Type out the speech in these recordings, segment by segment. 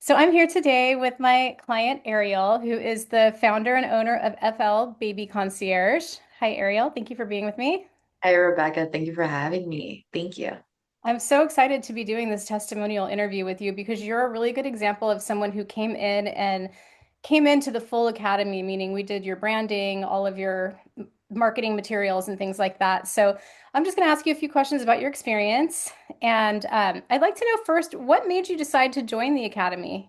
So I'm here today with my client Ariel, who is the founder and owner of FL Baby Concierge. Hi, Ariel. Thank you for being with me. Hi, Rebecca. Thank you for having me. Thank you. I'm so excited to be doing this testimonial interview with you because you're a really good example of someone who came into the full academy, meaning we did your branding, all of your marketing materials and things like that. So I'm just going to ask you a few questions about your experience. And I'd like to know first, what made you decide to join the academy?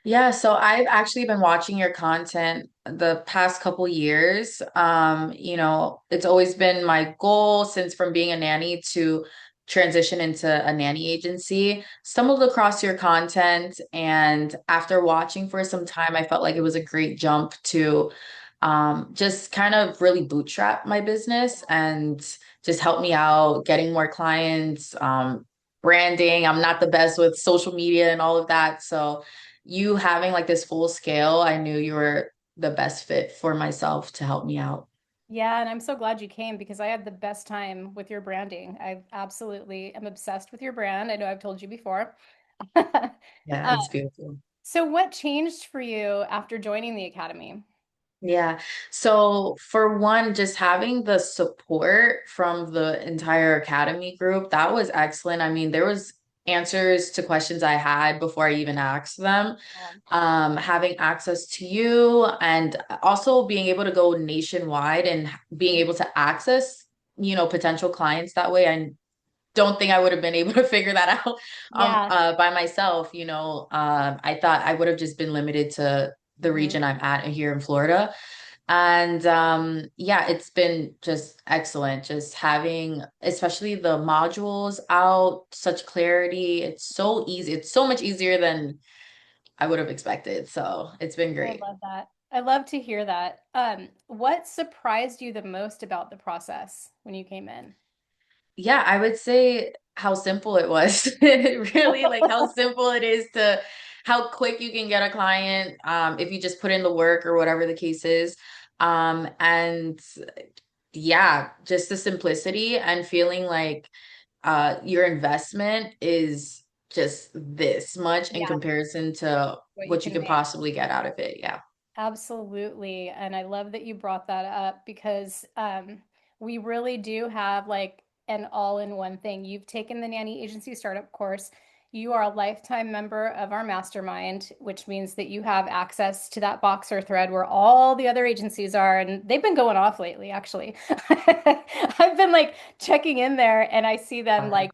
Yeah, so I've actually been watching your content the past couple years. It's always been my goal since from being a nanny to transition into a nanny agency. Stumbled across your content, and after watching for some time, I felt like it was a great jump to just kind of really bootstrap my business and just help me out getting more clients, branding. I'm not the best with social media and all of that, so you having like this full scale, I knew you were the best fit for myself to help me out. Yeah, and I'm so glad you came because I had the best time with your branding. I absolutely am obsessed with your brand. I know I've told you before. Yeah, Uh, it's beautiful. so what changed for you after joining the academy? Yeah. So for one, just having the support from the entire academy group, that was excellent. I mean, there was answers to questions I had before I even asked them. Having access to you and also being able to go nationwide and being able to access, potential clients that way. I don't think I would have been able to figure that out Yeah. by myself. I thought I would have just been limited to the Mhm. region I'm at here in Florida. And yeah, it's been just excellent. Just having, especially the modules out, such clarity. It's so easy. It's so much easier than I would have expected. So it's been I great. love that. I love to hear that. What surprised you the most about the process when you came in? Yeah, I would say how simple it was. Really, like how simple it is to how quick you can get a client if you just put in the work or whatever the case is. And yeah, just the simplicity and feeling like your investment is just this much in Yeah, comparison to what you what you can can make. possibly get out of it. Yeah. Absolutely. And I love that you brought that up because we really do have like an all-in-one thing. You've taken the Nanny Agency Startup course. You are a lifetime member of our mastermind, which means that you have access to that Boxer thread where all the other agencies are. And they've been going off lately, actually. I've been like checking in there and I see them like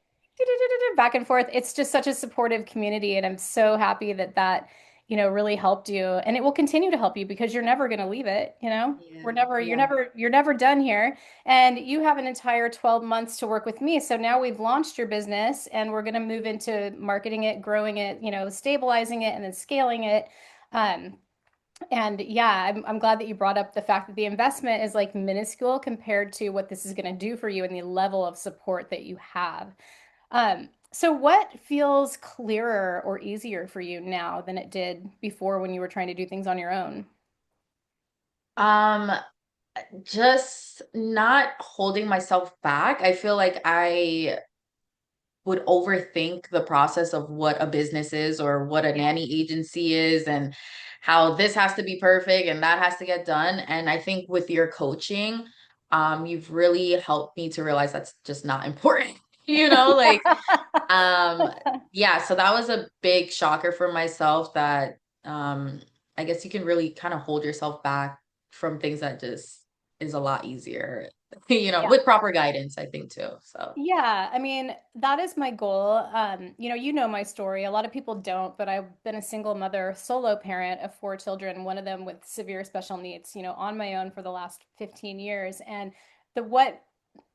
back and forth. It's just such a supportive community. And I'm so happy that really helped you and it will continue to help you because you're never going to leave it, you know? Yeah. We're never Yeah. you're never done here. And you have an entire 12 months to work with me. So now we've launched your business and we're going to move into marketing it, growing it, stabilizing it and then scaling it. Um, and yeah, I'm glad that you brought up the fact that the investment is like minuscule compared to what this is going to do for you and the level of support that you have. So what feels clearer or easier for you now than it did before when you were trying to do things on your own? Um, just not holding myself back. I feel like I would overthink the process of what a business is or what a Yeah. nanny agency is and how this has to be perfect and that has to get done. And I think with your coaching, you've really helped me to realize that's just not important. Like um yeah, so that was a big shocker for myself that I guess you can really kind of hold yourself back from things that just is a lot easier, Yeah. with proper guidance, I think too. So Yeah, I mean, that is my goal. You know my story. A lot of people don't, but I've been a single mother, solo parent of four children, one of them with severe special needs, on my own for the last 15 years. And the what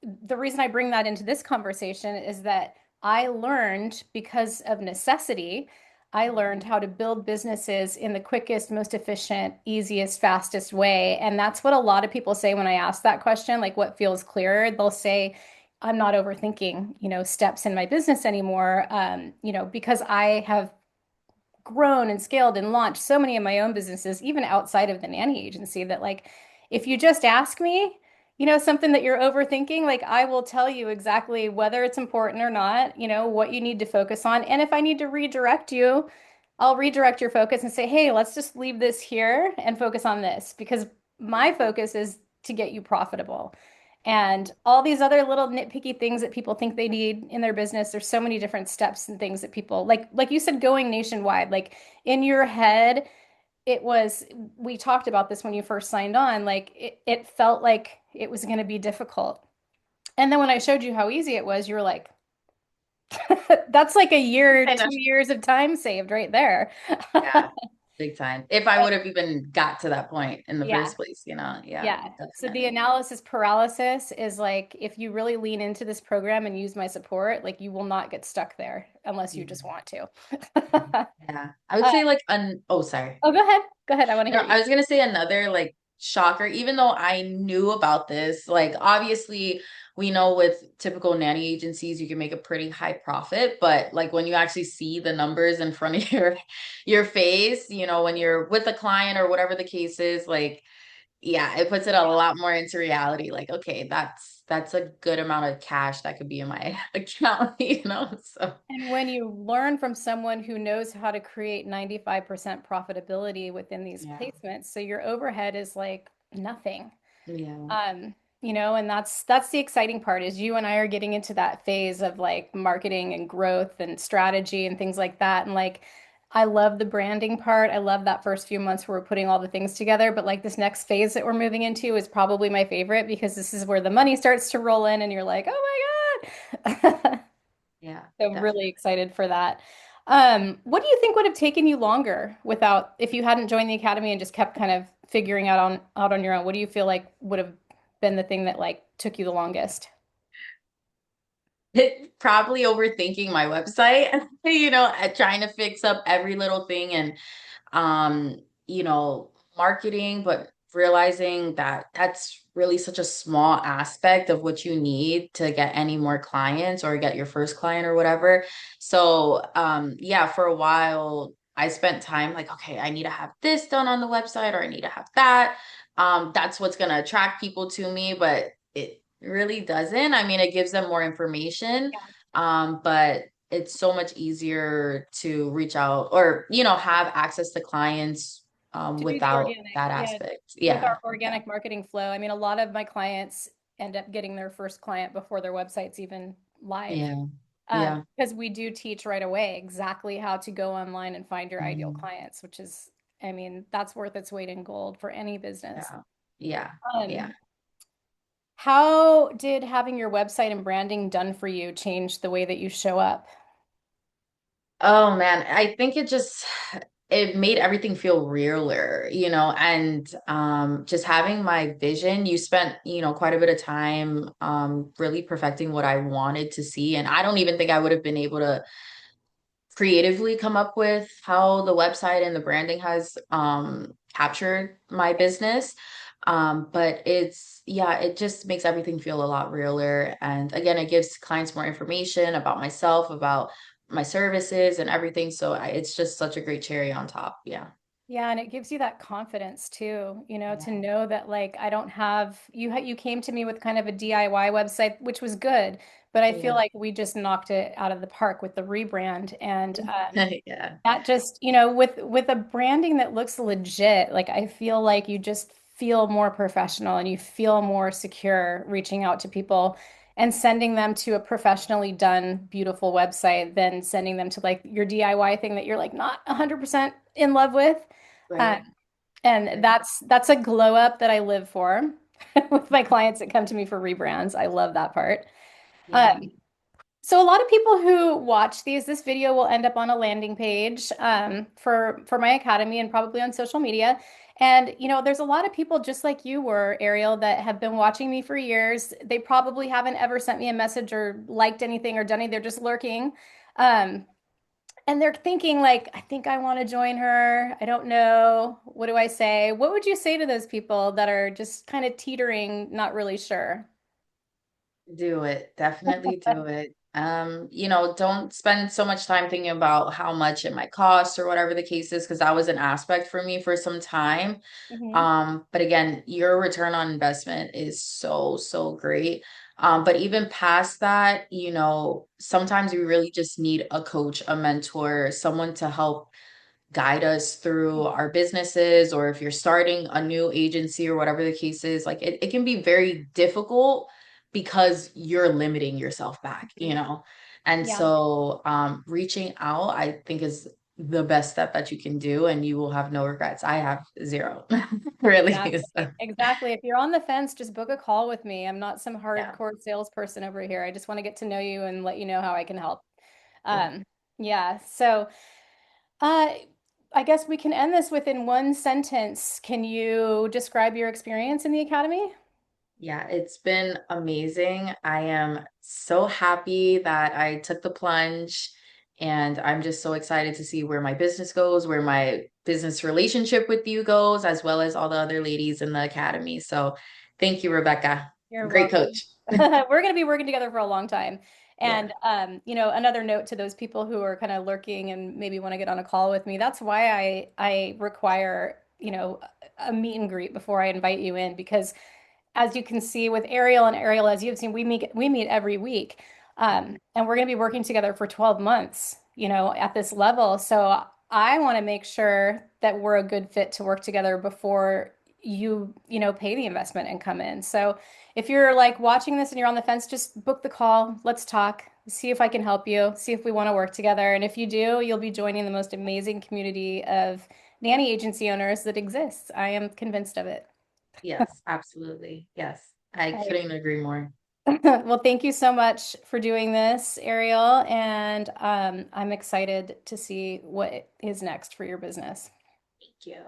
the reason I bring that into this conversation is that I learned because of necessity, I learned how to build businesses in the quickest, most efficient, easiest, fastest way. And that's what a lot of people say when I ask that question, like what feels clearer. They'll say, I'm not overthinking, steps in my business anymore, because I have grown and scaled and launched so many of my own businesses, even outside of the nanny agency, that like, if you just ask me, something that you're overthinking, like I will tell you exactly whether it's important or not, what you need to focus on. And if I need to redirect you, I'll redirect your focus and say, hey, let's just leave this here and focus on this because my focus is to get you profitable. And all these other little nitpicky things that people think they need in their business, there's so many different steps and things that people like you said, going nationwide, like in your head, it was, we talked about this when you first signed on, like it felt like it was going to be difficult. And then when I showed you how easy it was, you were like, that's like a year, I know. 2 years of time saved right there. Yeah, big time. If I would have even got to that point in the Yeah. first place, yeah, Yeah. So the definitely. analysis paralysis is like if you really lean into this program and use my support, like you will not get stuck there unless you just want to. Yeah. I would Uh, say like oh, sorry. oh, go ahead. Go ahead. I want to No, hear you. I was gonna say another like shocker, even though I knew about this, like obviously we know with typical nanny agencies you can make a pretty high profit, but like when you actually see the numbers in front of your face, when you're with a client or whatever the case is, like yeah, it puts it a lot more into reality. Like, okay, that's a good amount of cash that could be in my account. So And when you learn from someone who knows how to create 95% profitability within these yeah. placements, so your overhead is like nothing. Yeah. And that's the exciting part is you and I are getting into that phase of like marketing and growth and strategy and things like that. And like I love the branding part. I love that first few months where we're putting all the things together. But like this next phase that we're moving into is probably my favorite because this is where the money starts to roll in and you're like, oh my God. Yeah, So I'm really definitely. excited for that. What do you think would have taken you longer without if you hadn't joined the academy and just kept kind of figuring out on your own? What do you feel like would have been the thing that like took you the longest? Probably overthinking my website, trying to fix up every little thing and um, marketing, but realizing that that's really such a small aspect of what you need to get any more clients or get your first client or whatever. So, yeah, for a while, I spent time like, okay, I need to have this done on the website or I need to have that. That's what's going to attract people to me, but it really doesn't. I mean, it gives them more information, but it's so much easier to reach out or have access to clients To do the without organic, that yeah, aspect. with Yeah, our yeah, organic marketing flow. I mean, a lot of my clients end up getting their first client before their website's even live. yeah, yeah. Because we do teach right away exactly how to go online and find your ideal Mhm. clients, which is, I mean, that's worth its weight in gold for any business. Yeah, yeah, yeah. Um, how did having your website and branding done for you change the way that you show up? Oh man, I think it made everything feel realer, and just having my vision, you spent, quite a bit of time really perfecting what I wanted to see. And I don't even think I would have been able to creatively come up with how the website and the branding has captured my business. But yeah, it just makes everything feel a lot realer. And again, it gives clients more information about myself, about my services and everything. So it's just such a great cherry on top. Yeah. Yeah, and it gives you that confidence too, to Yeah. know that like I don't have you came to me with kind of a DIY website, which was good, but I feel Yeah. like we just knocked it out of the park with the rebrand and Yeah. that just, with a branding that looks legit, like I feel like you just feel more professional and you feel more secure reaching out to people and sending them to a professionally done, beautiful website than sending them to like your DIY thing that you're like not 100% in love with. Uh, Right. and that's a glow up that I live for with my clients that come to me for rebrands. I love that part. Yeah. Um, so a lot of people who watch this video will end up on a landing page for my academy and probably on social media. And there's a lot of people just like you were, Ariel, that have been watching me for years. They probably haven't ever sent me a message or liked anything or done anything. They're just lurking. Um, and they're thinking like, I think I want to join her. I don't know. What do I say? What would you say to those people that are just kind of teetering, not really sure? Do it. Definitely do it. Don't spend so much time thinking about how much it might cost or whatever the case is, because that was an aspect for me for some time. Hmm. But again, your return on investment is so, so great. But even past that, sometimes we really just need a coach, a mentor, someone to help guide us through our businesses, or if you're starting a new agency or whatever the case is, like it can be very difficult because you're limiting yourself back, you Mhm. know? And Yeah, so reaching out, I think is the best step that you can do, and you will have no regrets. I have zero, really. exactly. So, Exactly. If you're on the fence, just book a call with me. I'm not some yeah, hardcore salesperson over here. I just want to get to know you and let you know how I can help. yeah. Um, yeah. So, uh, I guess we can end this within one sentence. Can you describe your experience in the academy? Yeah, it's been amazing. I am so happy that I took the plunge, and I'm just so excited to see where my business goes, where my business relationship with you goes, as well as all the other ladies in the academy. So thank you, Rebecca. You're Great welcome. coach. We're going to be working together for a long time. Yeah. And another note to those people who are kind of lurking and maybe want to get on a call with me. That's why I require, a meet and greet before I invite you in because as you can see with Ariel and Ariel, as you've seen, we meet every week. Yeah. And we're going to be working together for 12 months, at this level. So I want to make sure that we're a good fit to work together before pay the investment and come in. So if you're like watching this and you're on the fence, just book the call. Let's talk. See if I can help you. See if we want to work together. And if you do, you'll be joining the most amazing community of nanny agency owners that exists. I am convinced of it. Yes, absolutely. Yes. I All right. couldn't agree more. Well, thank you so much for doing this, Ariel, and I'm excited to see what is next for your business. Thank you.